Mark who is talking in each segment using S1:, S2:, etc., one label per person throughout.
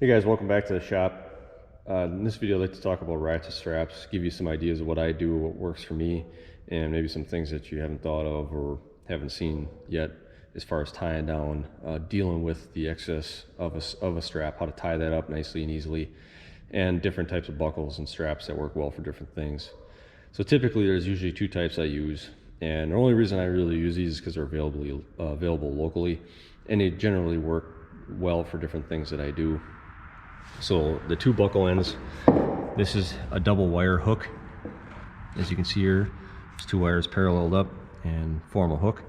S1: Hey guys, welcome back to the shop. In this video I'd like to talk about ratchet straps, give you some ideas of what I do, what works for me, and maybe some things that you haven't thought of or haven't seen yet as far as tying down, dealing with the excess of a strap, how to tie that up nicely and easily, and different types of buckles and straps that work well for different things. So typically there's usually two types I use, and the only reason I really use these is because they're available locally, and they generally work well for different things that I do. So the two buckle ends, this is a double wire hook. As you can see here, there's two wires paralleled up and form a hook.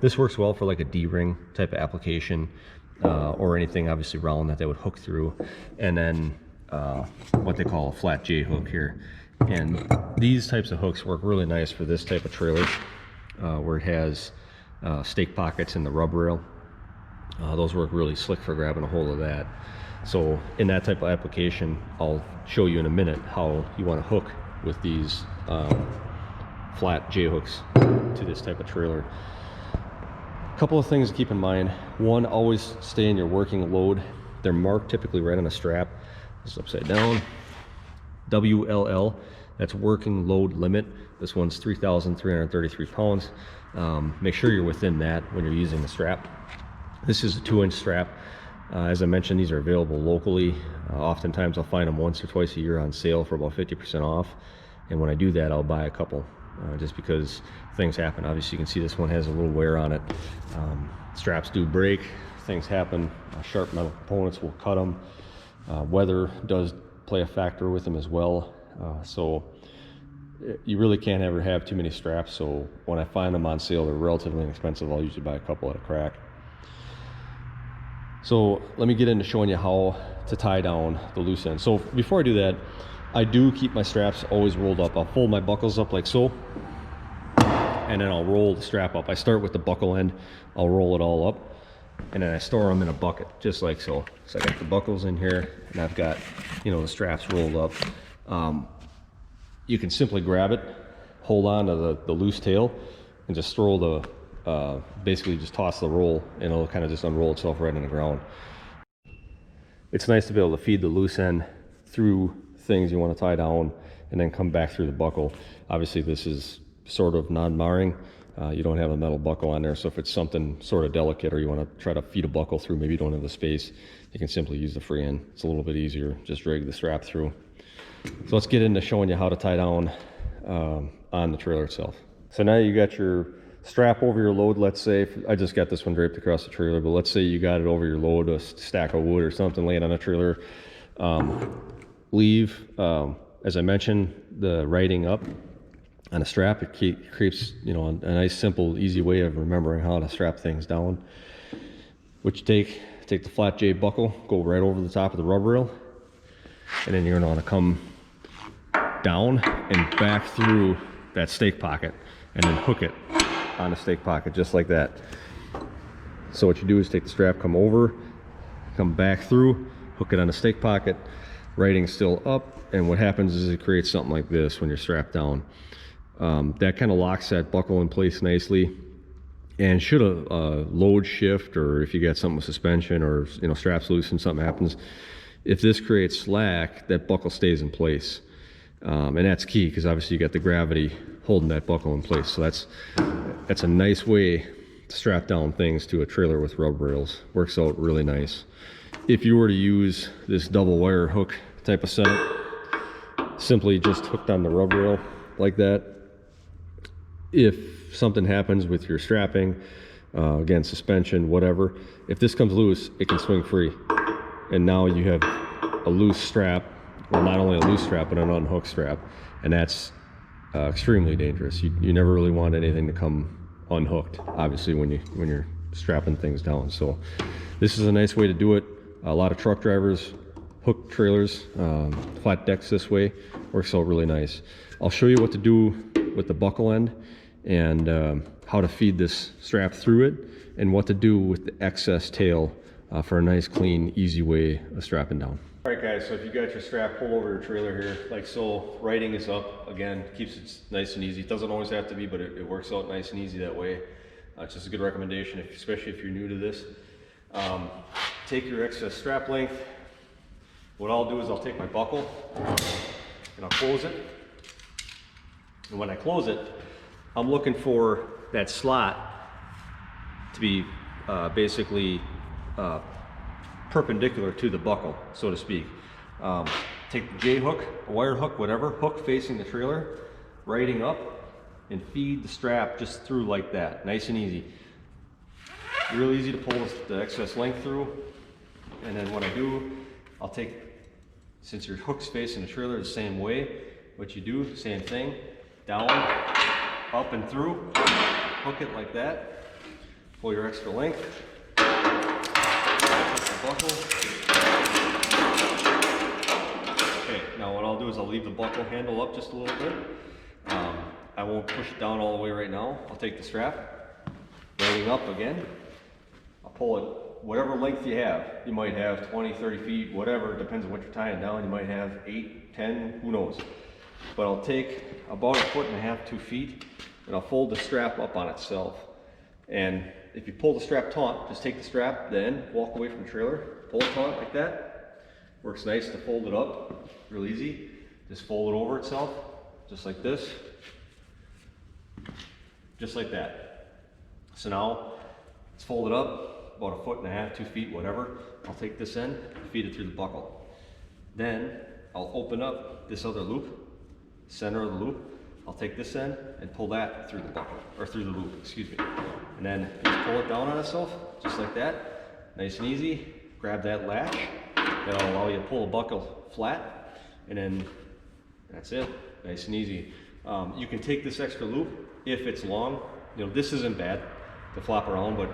S1: This works well for like a D-ring type of application, or anything obviously round that they would hook through. And then what they call a flat J hook here. And these types of hooks work really nice for this type of trailer, where it has stake pockets in the rub rail. Those work really slick for grabbing a hold of that. So in that type of application, I'll show you in a minute how you want to hook with these flat J hooks to this type of trailer. A couple of things to keep in mind. One, always stay in your working load. They're marked typically right on a strap. This is upside down. WLL, that's working load limit. This one's 3,333 pounds. Make sure you're within that when you're using the strap. This is a 2-inch strap. As I mentioned, these are available locally. Oftentimes I'll find them once or twice a year on sale for about 50% off. And when I do that, I'll buy a couple, just because things happen. Obviously you can see this one has a little wear on it. Straps do break, things happen. Sharp metal components will cut them. Weather does play a factor with them as well. So you really can't ever have too many straps. So when I find them on sale, they're relatively inexpensive. I'll usually buy a couple at a crack. So let me get into showing you how to tie down the loose end. So before I do that, I do keep my straps always rolled up. I'll fold my buckles up like so, and then I'll roll the strap up. I start with the buckle end, I'll roll it all up, and then I store them in a bucket, just like so. So I got the buckles in here, and I've got, the straps rolled up. You can simply grab it, hold on to the loose tail, and just throw the basically just toss the roll, and it'll kind of just unroll itself right on the ground. It's nice to be able to feed the loose end through things you want to tie down and then come back through the buckle. Obviously this is sort of non-marring. You don't have a metal buckle on there, so if it's something sort of delicate or you want to try to feed a buckle through, maybe you don't have the space, you can simply use the free end. It's a little bit easier, just drag the strap through. So let's get into showing you how to tie down on the trailer itself. So now you got your strap over your load. Let's say I just got this one draped across the trailer, but let's say you got it over your load, a stack of wood or something laying on a trailer. Leave, as I mentioned, the writing up on a strap. It creates, a nice, simple, easy way of remembering how to strap things down. Which take the flat J buckle, go right over the top of the rub rail, and then you're going to want to come down and back through that stake pocket, and then hook it on a stake pocket just like that. So what you do is take the strap, come over, come back through, hook it on a stake pocket, writing still up, and what happens is it creates something like this when you're strapped down. That kind of locks that buckle in place nicely, and should a load shift, or if you got something with suspension, or straps loose and something happens, if this creates slack, that buckle stays in place. And that's key, because obviously you got the gravity holding that buckle in place. So that's a nice way to strap down things to a trailer with rub rails. Works out really nice. If you were to use this double wire hook type of setup, simply just hooked on the rub rail like that. If something happens with your strapping, again, suspension, whatever, if this comes loose, it can swing free. And now you have a loose strap. Well, not only a loose strap, but an unhooked strap, and that's extremely dangerous. You never really want anything to come unhooked, obviously, when you're strapping things down. So this is a nice way to do it. A lot of truck drivers hook trailers, flat decks this way. Works out really nice. I'll show you what to do with the buckle end, and how to feed this strap through it, and what to do with the excess tail for a nice, clean, easy way of strapping down. All right guys, so if you got your strap pulled over your trailer here, like so, writing is up, again, keeps it nice and easy. It doesn't always have to be, but it works out nice and easy that way. It's just a good recommendation, especially if you're new to this. Take your excess strap length, what I'll do is I'll take my buckle and I'll close it. And when I close it, I'm looking for that slot to be basically perpendicular to the buckle, so to speak. Take the J hook, a wire hook, whatever, hook facing the trailer, righting up, and feed the strap just through like that, nice and easy. Real easy to pull the excess length through. And then what I do, I'll take, since your hook's facing the trailer the same way, what you do, same thing, down, up and through, hook it like that, pull your extra length, buckle. Okay, now what I'll do is I'll leave the buckle handle up just a little bit. I won't push it down all the way right now. I'll take the strap, righting up again. I'll pull it whatever length you have. You might have 20, 30 feet, whatever, it depends on what you're tying down. You might have 8, 10, who knows. But I'll take about 1.5 feet, 2 feet, and I'll fold the strap up on itself. And if you pull the strap taut, just take the strap, then walk away from the trailer, pull it taut like that. Works nice to fold it up, real easy. Just fold it over itself, just like this. Just like that. So now it's folded up about 1.5 feet, 2 feet, whatever. I'll take this end, feed it through the buckle. Then I'll open up this other loop, center of the loop. I'll take this end and pull that through the buckle, or through the loop, excuse me. And then just pull it down on itself, just like that. Nice and easy. Grab that latch. That'll allow you to pull the buckle flat. And then that's it. Nice and easy. You can take this extra loop if it's long. You know, this isn't bad to flop around, but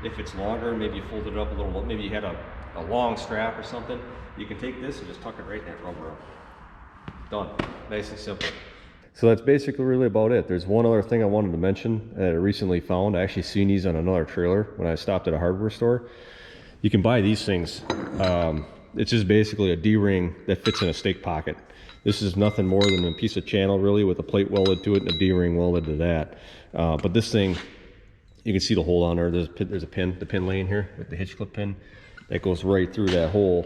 S1: if it's longer, maybe you fold it up a little, maybe you had a long strap or something, you can take this and just tuck it right in that rubber. Done. Nice and simple. So that's basically really about it. There's one other thing I wanted to mention that I recently found. I actually seen these on another trailer when I stopped at a hardware store. You can buy these things. It's just basically a D-ring that fits in a stake pocket. This is nothing more than a piece of channel really with a plate welded to it and a D-ring welded to that. But this thing, you can see the hole on there. There's a pin, the pin laying here with the hitch clip pin that goes right through that hole.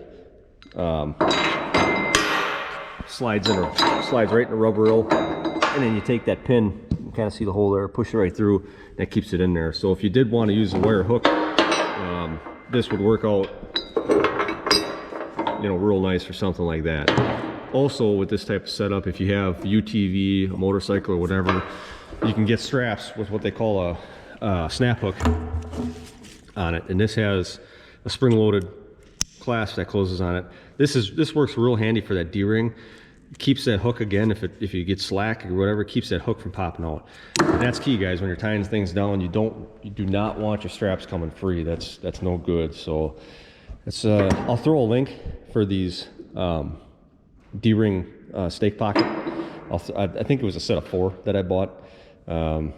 S1: Slides right in the rubber roll, and then you take that pin, you kind of see the hole there, push it right through, that keeps it in there. So if you did want to use a wire hook, this would work out, you know, real nice for something like that. Also with this type of setup, if you have UTV, a motorcycle or whatever, you can get straps with what they call a snap hook on it, and this has a spring-loaded clasp that closes on it. This works real handy for that D-ring. Keeps that hook, again, if you get slack or whatever, keeps that hook from popping out. And that's key, guys. When you're tying things down, you do not want your straps coming free. That's no good. So it's I'll throw a link for these D-ring stake pocket. I think it was a set of 4 that I bought.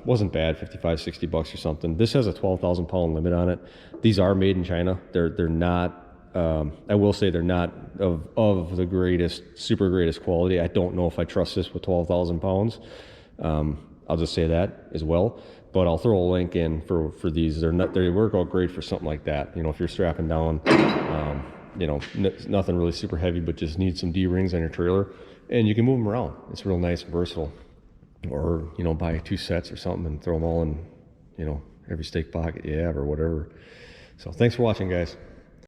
S1: Wasn't bad, 55, 60 bucks or something. This has a 12,000 pound limit on it. These are made in China. They're not, I will say they're not of the greatest, super greatest quality. I don't know if I trust this with 12,000 pounds. I'll just say that as well. But I'll throw a link in for these. They work out great for something like that. You know, if you're strapping down, you know, nothing really super heavy, but just need some D-rings on your trailer, and you can move them around. It's real nice and versatile. Or, you know, buy 2 sets or something and throw them all in, you know, every stake pocket you have or whatever. So thanks for watching, guys.